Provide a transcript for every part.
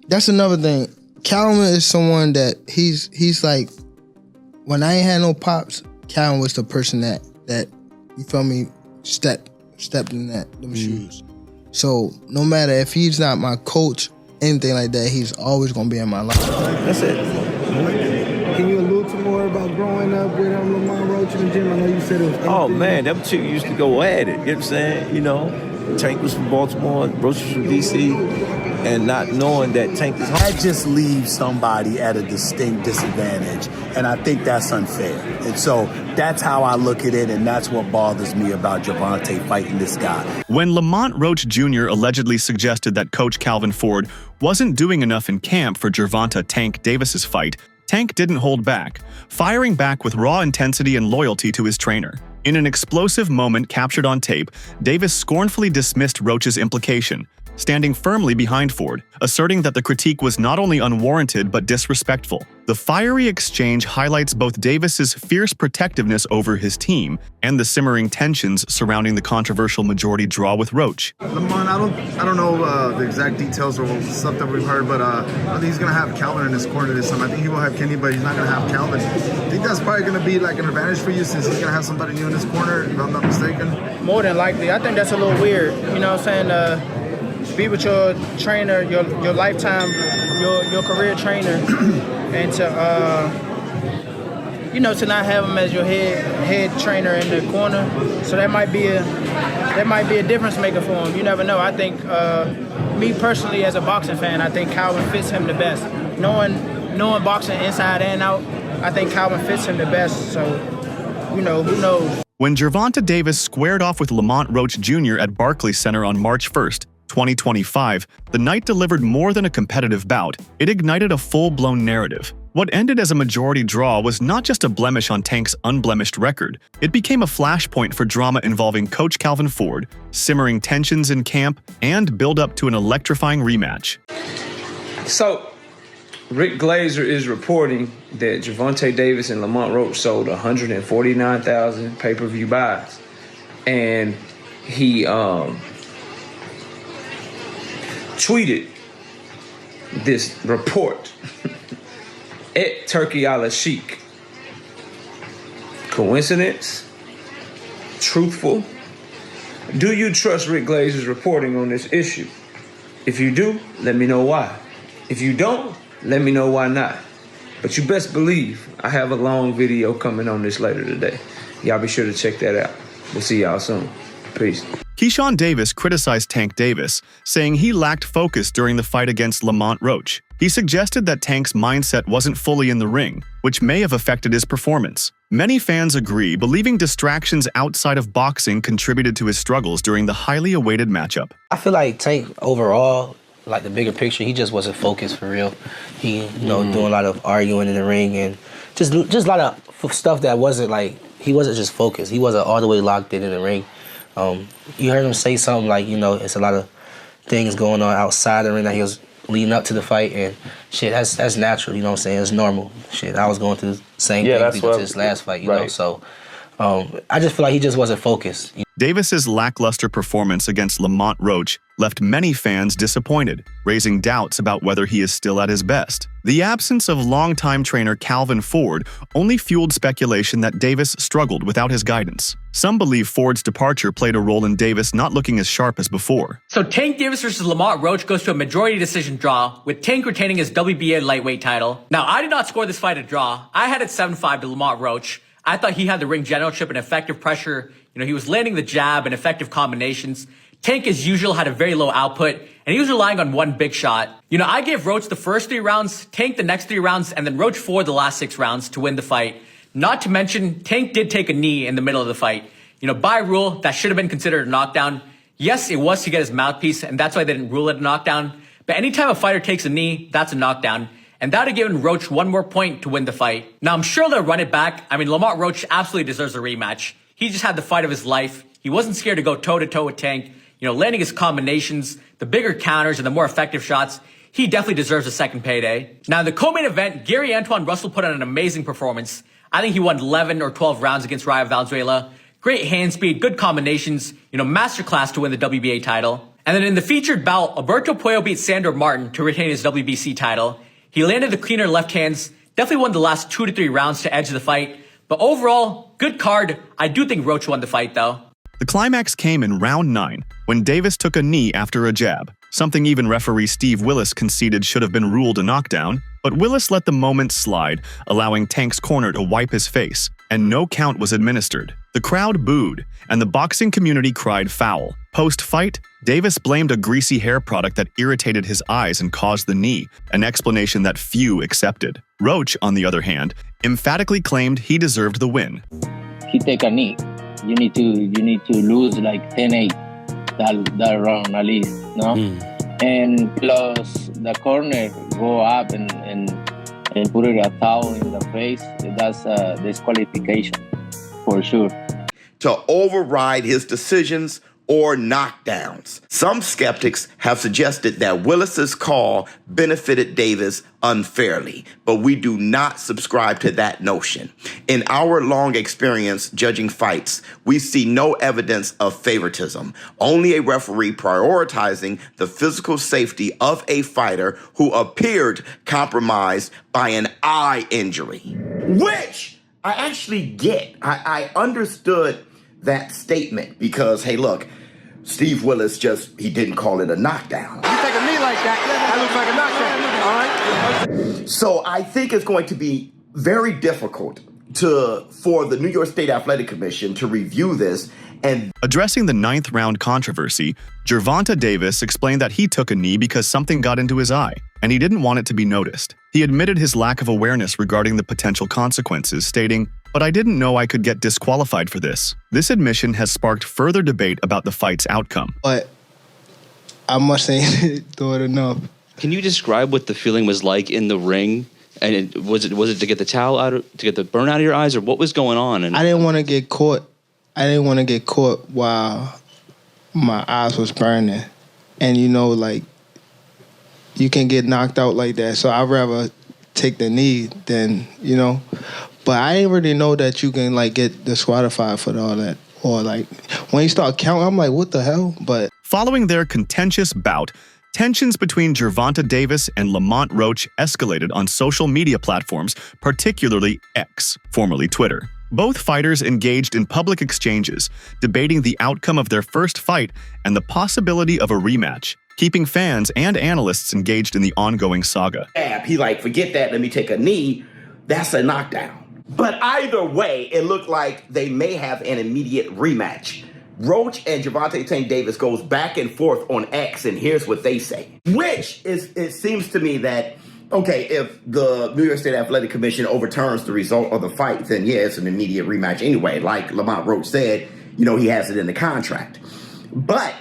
That's another thing. Calvin is someone that he's like, when I ain't had no pops, Calvin was the person that you feel me, stepped in them shoes. So no matter if he's not my coach, anything like that, he's always gonna be in my life. That's it. Can you allude to more about growing up with Lamont Roach in the gym? I know you said it was. Oh man, them two used to go at it. You know what I'm saying? You know, Tank was from Baltimore, Roach was from DC, and not knowing that Tank is. That just leaves somebody at a distinct disadvantage, and I think that's unfair. And so that's how I look at it, and that's what bothers me about Gervonta fighting this guy. When Lamont Roach Jr. allegedly suggested that Coach Calvin Ford wasn't doing enough in camp for Gervonta Tank Davis's fight, Tank didn't hold back, firing back with raw intensity and loyalty to his trainer. In an explosive moment captured on tape, Davis scornfully dismissed Roach's implication, standing firmly behind Ford, asserting that the critique was not only unwarranted but disrespectful. The fiery exchange highlights both Davis's fierce protectiveness over his team and the simmering tensions surrounding the controversial majority draw with Roach. Lamont, I don't know the exact details or stuff that we've heard, but I think he's going to have Calvin in his corner this time. I think he will have Kenny, but he's not going to have Calvin. I think that's probably going to be like an advantage for you since he's going to have somebody new in his corner, if I'm not mistaken. More than likely. I think that's a little weird. You know what I'm saying? Be with your trainer, your lifetime, your career trainer, and to to not have him as your head trainer in the corner. So that might be a difference maker for him. You never know. I think me personally as a boxing fan, I think Calvin fits him the best. Knowing boxing inside and out, I think Calvin fits him the best. So who knows? When Gervonta Davis squared off with Lamont Roach Jr. at Barclays Center on March 1st, 2025, the night delivered more than a competitive bout. It ignited a full-blown narrative. What ended as a majority draw was not just a blemish on Tank's unblemished record. It became a flashpoint for drama involving Coach Calvin Ford, simmering tensions in camp, and build-up to an electrifying rematch. So, Rick Glazer is reporting that Gervonta Davis and Lamont Roach sold 149,000 pay-per-view buys. And he tweeted this report at Turkey Al Sheikh. Coincidence? Truthful? Do you trust Rick Glazer's reporting on this issue? If you do, let me know why. If you don't, let me know why not. But you best believe I have a long video coming on this later today. Y'all be sure to check that out. We'll see y'all soon. Peace. Keyshawn Davis criticized Tank Davis, saying he lacked focus during the fight against Lamont Roach. He suggested that Tank's mindset wasn't fully in the ring, which may have affected his performance. Many fans agree, believing distractions outside of boxing contributed to his struggles during the highly awaited matchup. I feel like Tank overall, like the bigger picture, he just wasn't focused for real. He, doing a lot of arguing in the ring and just a lot of stuff that wasn't like, he wasn't just focused. He wasn't all the way locked in the ring. You heard him say something like, it's a lot of things going on outside the ring that he was leading up to the fight, and shit, that's natural, you know what I'm saying? It's normal. Shit, I was going through the same thing to this last fight, you know, so I just feel like he just wasn't focused. Davis's lackluster performance against Lamont Roach left many fans disappointed, raising doubts about whether he is still at his best. The absence of longtime trainer Calvin Ford only fueled speculation that Davis struggled without his guidance. Some believe Ford's departure played a role in Davis not looking as sharp as before. So Tank Davis versus Lamont Roach goes to a majority decision draw, with Tank retaining his WBA lightweight title. Now, I did not score this fight a draw. I had it 7-5 to Lamont Roach. I thought he had the ring generalship and effective pressure. He was landing the jab and effective combinations. Tank, as usual, had a very low output, and he was relying on one big shot. I gave Roach the first 3 rounds, Tank the next 3 rounds, and then Roach for the last 6 rounds to win the fight. Not to mention, Tank did take a knee in the middle of the fight. By rule, that should have been considered a knockdown. Yes, it was to get his mouthpiece, and that's why they didn't rule it a knockdown. But anytime a fighter takes a knee, that's a knockdown. And that would have given Roach 1 more point to win the fight. Now, I'm sure they'll run it back. Lamont Roach absolutely deserves a rematch. He just had the fight of his life. He wasn't scared to go toe-to-toe with Tank. Landing his combinations, the bigger counters, and the more effective shots. He definitely deserves a second payday. Now, in the co-main event, Gary Antoine Russell put on an amazing performance. I think he won 11 or 12 rounds against Raya Valenzuela. Great hand speed, good combinations, masterclass to win the WBA title. And then in the featured bout, Alberto Puello beat Sandor Martin to retain his WBC title. He landed the cleaner left hands, definitely won the last 2 to 3 rounds to edge the fight. But overall, good card. I do think Roach won the fight though. The climax came in round 9, when Davis took a knee after a jab, something even referee Steve Willis conceded should have been ruled a knockdown, but Willis let the moment slide, allowing Tank's corner to wipe his face, and no count was administered. The crowd booed, and the boxing community cried foul. Post-fight, Davis blamed a greasy hair product that irritated his eyes and caused the knee, an explanation that few accepted. Roach, on the other hand, emphatically claimed he deserved the win. He take a knee. You need to lose like 10-8 that round at least, no? And plus the corner go up and put it a towel in the face. That's a disqualification for sure. To override his decisions or knockdowns. Some skeptics have suggested that Willis's call benefited Davis unfairly, but we do not subscribe to that notion. In our long experience judging fights, we see no evidence of favoritism, only a referee prioritizing the physical safety of a fighter who appeared compromised by an eye injury, which I actually get. I understood that statement because, hey, look, Steve Willis he didn't call it a knockdown. You take a knee like that looks like a knockdown, all right? So I think it's going to be very difficult for the New York State Athletic Commission to review this. And addressing the 9th round controversy, Gervonta Davis explained that he took a knee because something got into his eye, and he didn't want it to be noticed. He admitted his lack of awareness regarding the potential consequences, stating, "But I didn't know I could get disqualified for this." This admission has sparked further debate about the fight's outcome. But I must say, do it enough. Can you describe what the feeling was like in the ring? And was it to get the towel out, to get the burn out of your eyes, or what was going on? And I didn't want to get caught. I didn't want to get caught while my eyes was burning, and like you can get knocked out like that. So I'd rather take the knee than But I didn't really know that you can get disqualified for all that, or when you start counting, I'm like, what the hell? But following their contentious bout, tensions between Gervonta Davis and Lamont Roach escalated on social media platforms, particularly X, formerly Twitter. Both fighters engaged in public exchanges, debating the outcome of their first fight and the possibility of a rematch, keeping fans and analysts engaged in the ongoing saga. He forget that, let me take a knee. That's a knockdown. But either way, it looked like they may have an immediate rematch. Roach and Gervonta Tank Davis goes back and forth on X, and here's what they say. Which it seems to me that, okay, if the New York State Athletic Commission overturns the result of the fight, then yeah, it's an immediate rematch anyway. Like Lamont Roach said, he has it in the contract. But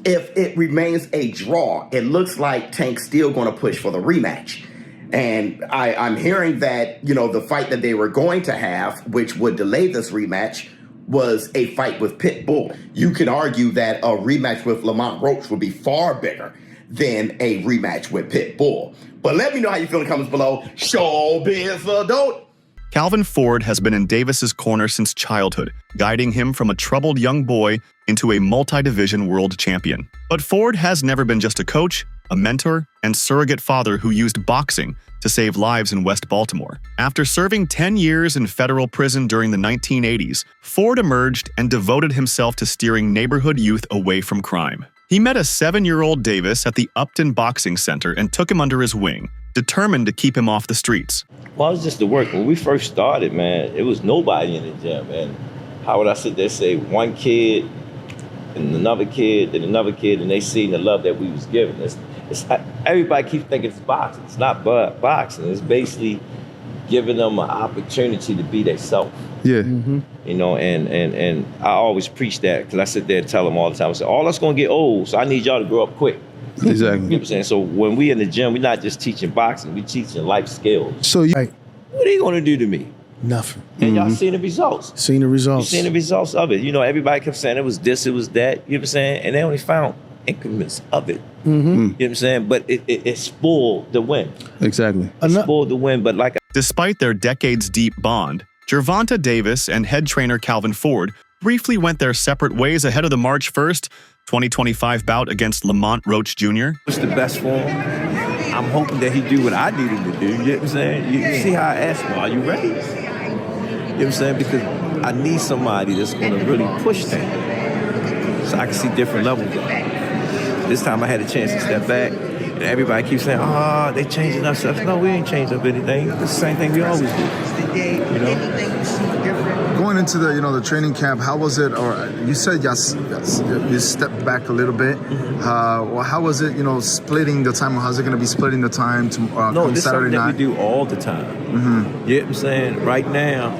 if it remains a draw, it looks like Tank's still going to push for the rematch. And I'm hearing that, the fight that they were going to have, which would delay this rematch, was a fight with Pitbull. You could argue that a rematch with Lamont Roach would be far bigger than a rematch with Pitbull. But let me know how you feel in the comments below. Showbiz adult. Calvin Ford has been in Davis's corner since childhood, guiding him from a troubled young boy into a multi-division world champion. But Ford has never been just a coach, a mentor, and surrogate father who used boxing to save lives in West Baltimore. After serving 10 years in federal prison during the 1980s, Ford emerged and devoted himself to steering neighborhood youth away from crime. He met a 7-year-old Davis at the Upton Boxing Center and took him under his wing, determined to keep him off the streets. Well, it was just the work. When we first started, man, it was nobody in the gym. And how would I sit there and say one kid and another kid and another kid, and they seen the love that we was giving. Everybody keeps thinking it's boxing. It's not boxing. It's basically giving them an opportunity to be themselves. Yeah. And I always preach that because I sit there and tell them all the time. I say, all that's going to get old, so I need y'all to grow up quick. Exactly. You know what I'm saying? So when we in the gym, we're not just teaching boxing, we're teaching life skills. So what are they going to do to me? Nothing. And y'all seen the results. Seen the results. You seen the results of it. Everybody kept saying it was this, it was that. You know what I'm saying? And they only found increments of it. You know what I'm saying? But it spoiled the win. Exactly. It spoiled the win, but despite their decades-deep bond, Gervonta Davis and head trainer Calvin Ford briefly went their separate ways ahead of the March 1st 2025 bout against Lamont Roach Jr. What's the best for him? I'm hoping that he do what I need him to do. You know what I'm saying? You see how I asked him, are you ready? You know what I'm saying? Because I need somebody that's going to really push things so I can see different levels of it. This time I had a chance to step back, and everybody keeps saying, they changing up stuff. No, we ain't changed up anything. It's the same thing we always do. You know? Going into the the training camp, how was it? Or you said yes, you stepped back a little bit. Well, how was it? Splitting the time. How's it going to be splitting the time to No, this is Saturday something night? that we do all the time. Mm-hmm. You know what I'm saying? Right now,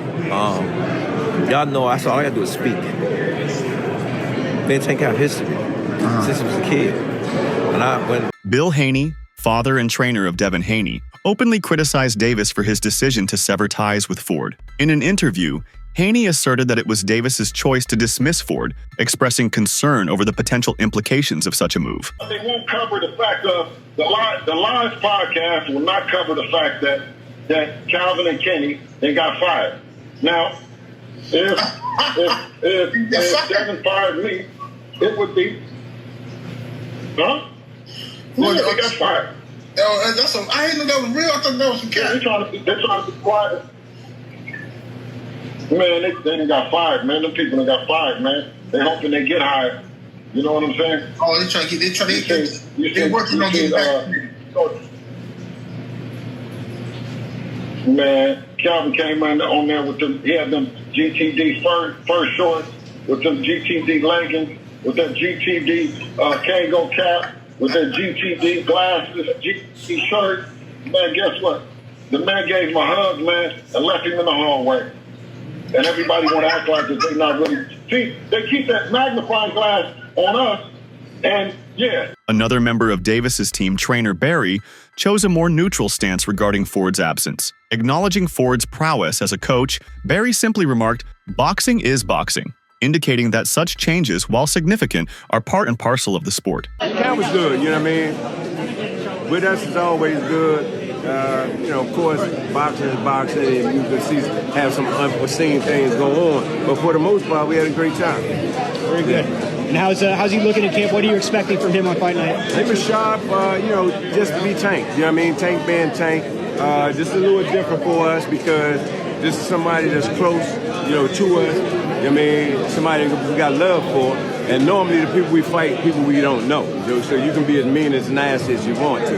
y'all know all I got to do is speak. Been taking out history since he was a kid. Bill Haney, father and trainer of Devin Haney, openly criticized Davis for his decision to sever ties with Ford. In an interview, Haney asserted that it was Davis's choice to dismiss Ford, expressing concern over the potential implications of such a move. They won't cover the fact of the Live podcast will not cover the fact that Calvin and Kenny got fired. Now, if Devin fired me, it would be, huh? Yeah, they got fired. I didn't know that was real. I thought that was some cat. They're trying to be quiet. Man, they done got fired, man. Them people done got fired, man. They hoping they get hired. You know what I'm saying? Oh, they're working on getting back. Man, Calvin came in on there with he had them GTD first shorts, with them GTD leggings, with that GTD Kango cap, with that GTD glasses, GTD shirt. Man, guess what? The man gave him a hug, man, and left him in the hallway. And everybody want to act like that they not really. See, they keep that magnifying glass on us, and yeah. Another member of Davis's team, trainer Barry, chose a more neutral stance regarding Ford's absence. Acknowledging Ford's prowess as a coach, Barry simply remarked, "Boxing is boxing," indicating that such changes, while significant, are part and parcel of the sport. Camp was good, you know what I mean? With us is always good. Of course, boxing is boxing, and you can have some unforeseen things go on. But for the most part, we had a great time. Very good. And how's he looking at camp? What are you expecting from him on fight night? He was sharp, just to be Tank. You know what I mean? Tank being Tank. Just a little different for us because this is somebody that's close, to us. You know what I mean? Somebody we got love for. And normally the people we fight, people we don't know. So you can be as mean as nasty as you want to.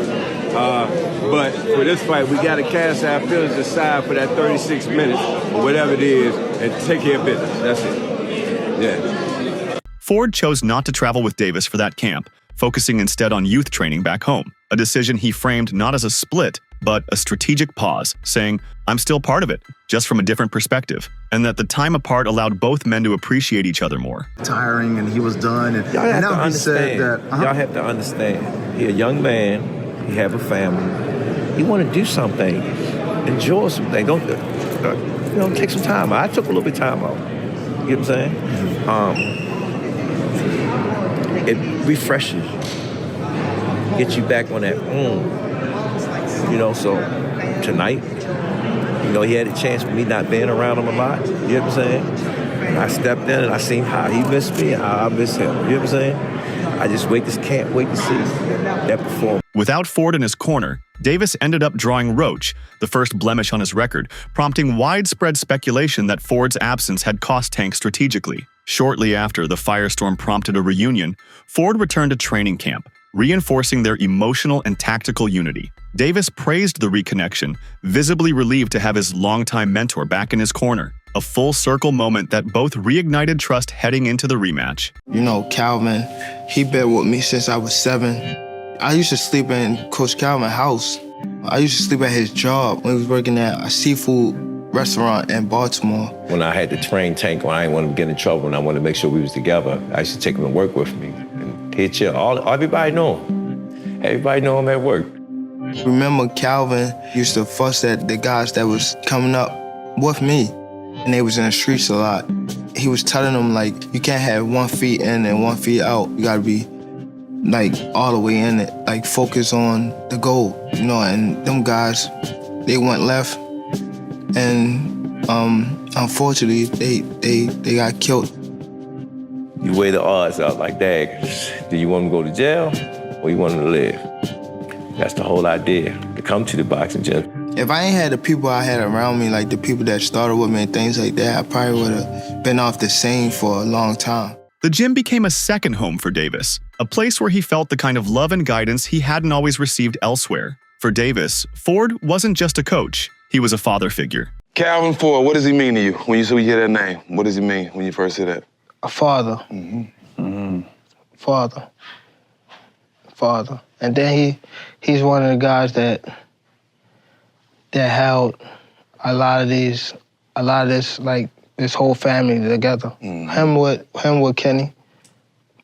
But for this fight, we got to cast our feelings aside for that 36 minutes or whatever it is and take care of business. That's it. Yeah. Ford chose not to travel with Davis for that camp, focusing instead on youth training back home, a decision he framed not as a split, but a strategic pause, saying, "I'm still part of it, just from a different perspective," and that the time apart allowed both men to appreciate each other more. Tiring, and he was done. And Y'all have now to he understand. said that. Y'all have to understand. He a young man. He have a family. He want to do something. Enjoy something. Don't take some time out. I took a little bit of time out. You know what I'm saying? It refreshes you. Gets you back on that. So tonight, he had a chance for me not being around him a lot. You know what I'm saying? And I stepped in and I seen how he missed me and how I missed him. You know what I'm saying? I just can't wait to see that performance. Without Ford in his corner, Davis ended up drawing Roach, the first blemish on his record, prompting widespread speculation that Ford's absence had cost Tank strategically. Shortly after the firestorm prompted a reunion, Ford returned to training camp, reinforcing their emotional and tactical unity. Davis praised the reconnection, visibly relieved to have his longtime mentor back in his corner, a full-circle moment that both reignited trust heading into the rematch. Calvin, he been with me since I was 7. I used to sleep in Coach Calvin's house. I used to sleep at his job when he was working at a seafood restaurant in Baltimore. When I had to train Tank, when I didn't want him to get in trouble and I wanted to make sure we was together, I used to take him to work with me. And he'd chill. Everybody know him. Everybody know him at work. Remember, Calvin used to fuss at the guys that was coming up with me, and they was in the streets a lot. He was telling them, you can't have 1 foot in and 1 foot out. You gotta be, all the way in it. Focus on the goal, and them guys, they went left, and unfortunately, they got killed. You weigh the odds out like that. Do you want him to go to jail or you want him to live? That's the whole idea, to come to the boxing gym. If I ain't had the people I had around me, like the people that started with me and things like that, I probably would have been off the scene for a long time. The gym became a second home for Davis, a place where he felt the kind of love and guidance he hadn't always received elsewhere. For Davis, Ford wasn't just a coach, he was a father figure. Calvin Ford, what does he mean to you when you hear that name? What does he mean when you first hear that? A father. Mm-hmm. Father. And then he's one of the guys that held a lot of this, like, this whole family together. Mm-hmm. Him with Kenny.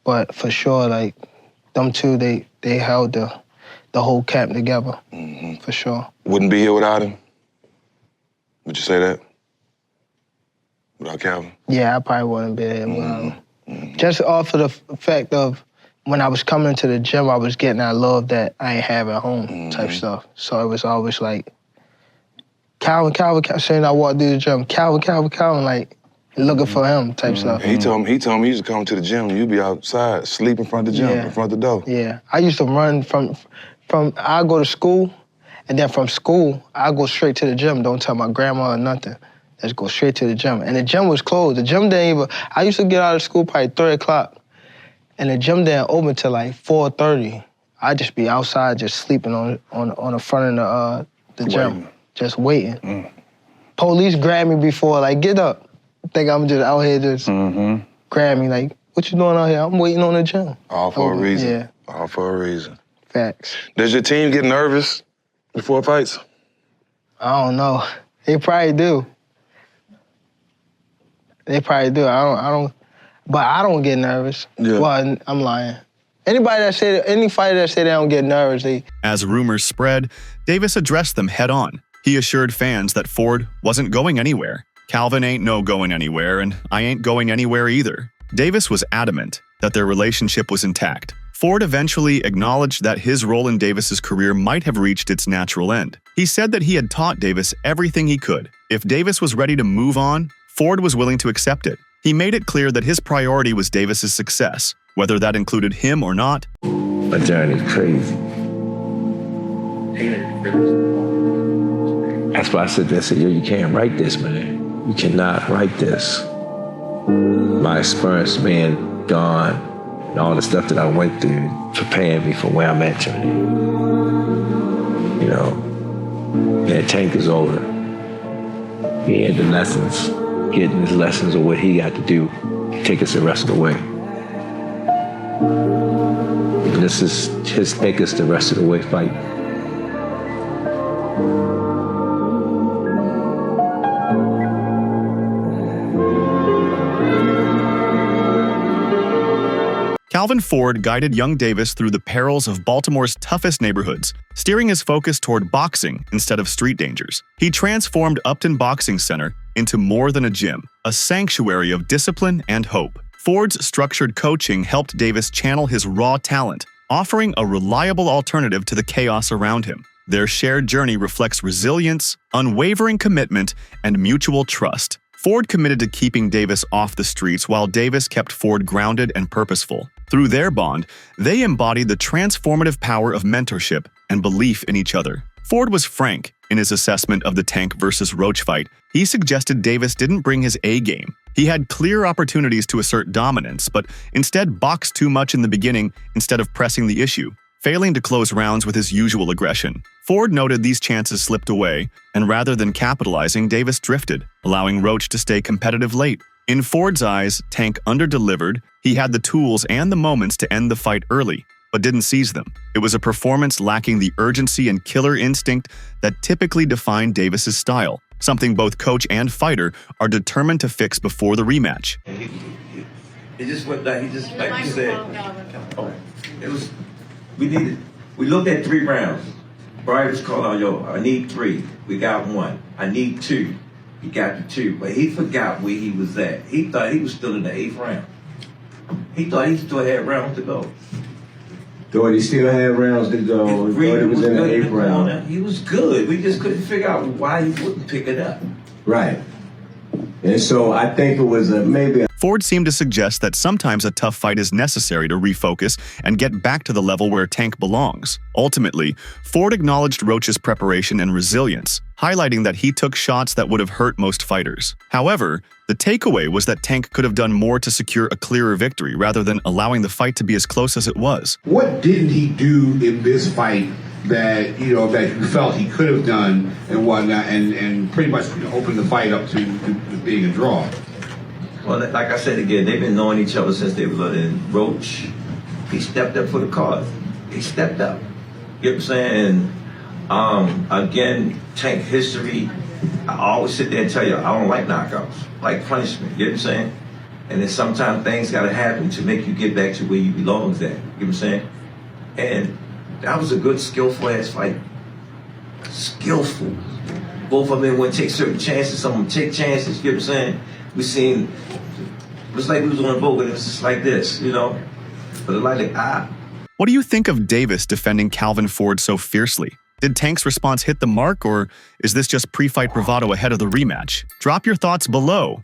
But for sure, like, them two, they held the whole camp together. Mm-hmm. For sure. Wouldn't be here without him? Would you say that? Without Calvin? Yeah, I probably wouldn't be here without him. Just off of the fact of when I was coming to the gym, I was getting that love that I ain't have at home type stuff. So it was always like, Calvin, saying I walked through the gym, Calvin, like, looking for him type stuff. He told me he used to come to the gym and you'd be outside, sleep in front of the gym, in front of the door. Yeah, I used to run from I go to school, and then from school, I go straight to the gym, don't tell my grandma or nothing. Just go straight to the gym. And the gym was closed. The gym didn't even, I used to get out of school probably 3 o'clock, and the gym didn't open till like 4:30. I'd just be outside just sleeping on the front of the gym, just waiting. Police grabbed me before, like, get up. Think I'm just out here just grab me, like, what you doing out here? I'm waiting on the gym. All for a reason. Yeah. All for a reason. Facts. Does your team get nervous before fights? I don't know. They probably do. I don't, but I don't get nervous. Yeah. Well, I'm lying. Any fighter that say they don't get nervous, they... As rumors spread, Davis addressed them head on. He assured fans that Ford wasn't going anywhere. Calvin ain't no going anywhere, and I ain't going anywhere either. Davis was adamant that their relationship was intact. Ford eventually acknowledged that his role in Davis's career might have reached its natural end. He said that he had taught Davis everything he could. If Davis was ready to move on, Ford was willing to accept it. He made it clear that his priority was Davis's success, whether that included him or not. My journey's crazy. That's why I said that. I said, yo, you can't write this, man. You cannot write this. My experience being gone and all the stuff that I went through preparing me for where I'm at today. You know, that Tank is over. He had the lessons, getting his lessons of what he got to do to take us the rest of the way. And this is his take us the rest of the way fight. Calvin Ford guided young Davis through the perils of Baltimore's toughest neighborhoods, steering his focus toward boxing instead of street dangers. He transformed Upton Boxing Center into more than a gym, a sanctuary of discipline and hope. Ford's structured coaching helped Davis channel his raw talent, offering a reliable alternative to the chaos around him. Their shared journey reflects resilience, unwavering commitment, and mutual trust. Ford committed to keeping Davis off the streets while Davis kept Ford grounded and purposeful. Through their bond, they embodied the transformative power of mentorship and belief in each other. Ford was frank in his assessment of the Tank versus Roach fight. He suggested Davis didn't bring his A game. He had clear opportunities to assert dominance, but instead boxed too much in the beginning instead of pressing the issue, failing to close rounds with his usual aggression. Ford noted these chances slipped away, and rather than capitalizing, Davis drifted, allowing Roach to stay competitive late. In Ford's eyes, Tank underdelivered. He had the tools and the moments to end the fight early, but didn't seize them. It was a performance lacking the urgency and killer instinct that typically defined Davis's style, something both coach and fighter are determined to fix before the rematch. It just went like you said. We looked at 3 rounds. Brian was calling out, yo, I need 3. We got 1. I need 2. He got the 2. But he forgot where he was at. He thought he was still in the 8th round. He thought he still had rounds to go. Thought he still had rounds to go. Thought he was in the 8th round. He was good. We just couldn't figure out why he wouldn't pick it up. Right. And so I think it was maybe Ford seemed to suggest that sometimes a tough fight is necessary to refocus and get back to the level where Tank belongs. Ultimately, Ford acknowledged Roach's preparation and resilience, highlighting that he took shots that would have hurt most fighters. However, the takeaway was that Tank could have done more to secure a clearer victory rather than allowing the fight to be as close as it was. What didn't he do in this fight that you felt he could have done and whatnot, and pretty much opened the fight up to being a draw? Well, like I said again, they've been knowing each other since they were little. And Roach, he stepped up for the cause. He stepped up. You know what I'm saying? Again, Tank history, I always sit there and tell you, I don't like knockouts, like punishment. You know what I'm saying? And then sometimes things got to happen to make you get back to where you belong at. You know what I'm saying? And that was a good, skillful ass fight. Skillful. Both of them would take certain chances. Some of them take chances. You know what I'm saying? We seen, it was like we was on a boat, but it was just like this, you know? But What do you think of Davis defending Calvin Ford so fiercely? Did Tank's response hit the mark, or is this just pre-fight bravado ahead of the rematch? Drop your thoughts below.